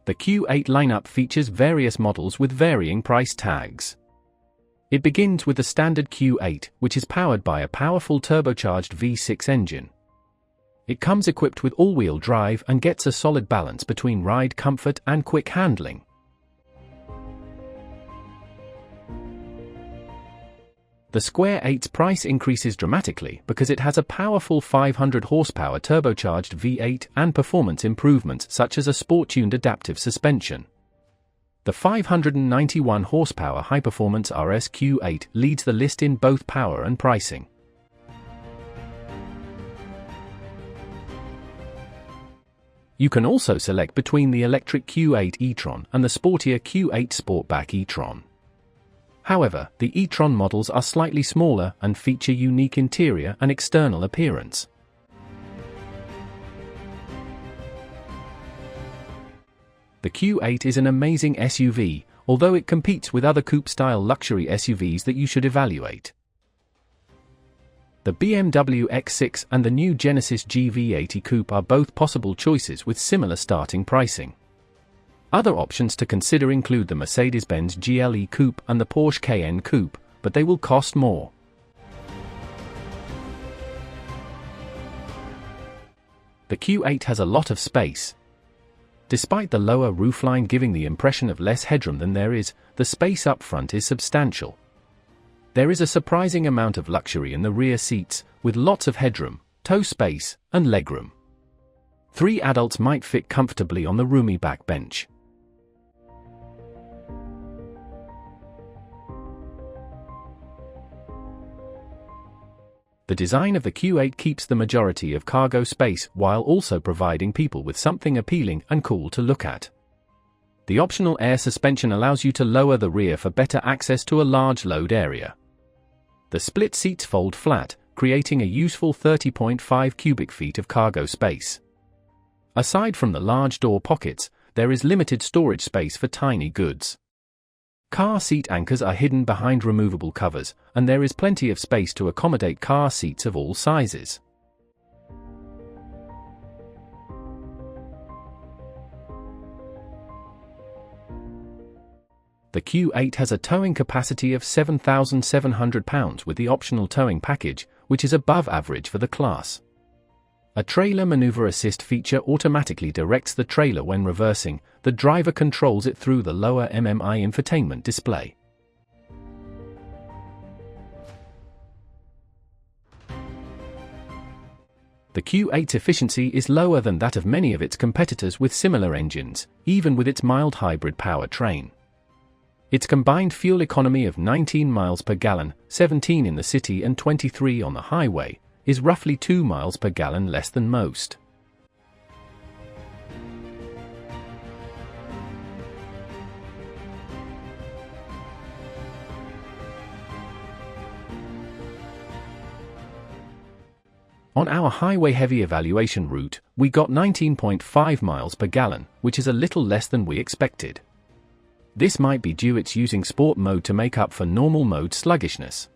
The Q8 lineup features various models with varying price tags. It begins with the standard Q8, which is powered by a powerful turbocharged V6 engine. It comes equipped with all-wheel drive and gets a solid balance between ride comfort and quick handling. The Square 8's price increases dramatically because it has a powerful 500 horsepower turbocharged V8 and performance improvements such as a sport-tuned adaptive suspension. The 591 horsepower high-performance RS Q8 leads the list in both power and pricing. You can also select between the electric Q8 e-tron and the sportier Q8 Sportback e-tron. However, the e-tron models are slightly smaller and feature unique interior and external appearance. The Q8 is an amazing SUV, although it competes with other coupe-style luxury SUVs that you should evaluate. The BMW X6 and the new Genesis GV80 Coupe are both possible choices with similar starting pricing. Other options to consider include the Mercedes-Benz GLE Coupe and the Porsche Cayenne Coupe, but they will cost more. The Q8 has a lot of space. Despite the lower roofline giving the impression of less headroom than there is, the space up front is substantial. There is a surprising amount of luxury in the rear seats, with lots of headroom, toe space, and legroom. 3 adults might fit comfortably on the roomy back bench. The design of the Q8 keeps the majority of cargo space while also providing people with something appealing and cool to look at. The optional air suspension allows you to lower the rear for better access to a large load area. The split seats fold flat, creating a useful 30.5 cubic feet of cargo space. Aside from the large door pockets, there is limited storage space for tiny goods. Car seat anchors are hidden behind removable covers, and there is plenty of space to accommodate car seats of all sizes. The Q8 has a towing capacity of 7,700 pounds with the optional towing package, which is above average for the class. A trailer maneuver assist feature automatically directs the trailer when reversing. The driver controls it through the lower MMI infotainment display. The Q8's efficiency is lower than that of many of its competitors with similar engines, even with its mild hybrid powertrain. Its combined fuel economy of 19 miles per gallon, 17 in the city and 23 on the highway, is roughly 2 miles per gallon less than most. On our highway-heavy evaluation route, we got 19.5 miles per gallon, which is a little less than we expected. This might be due it's using sport mode to make up for normal mode sluggishness.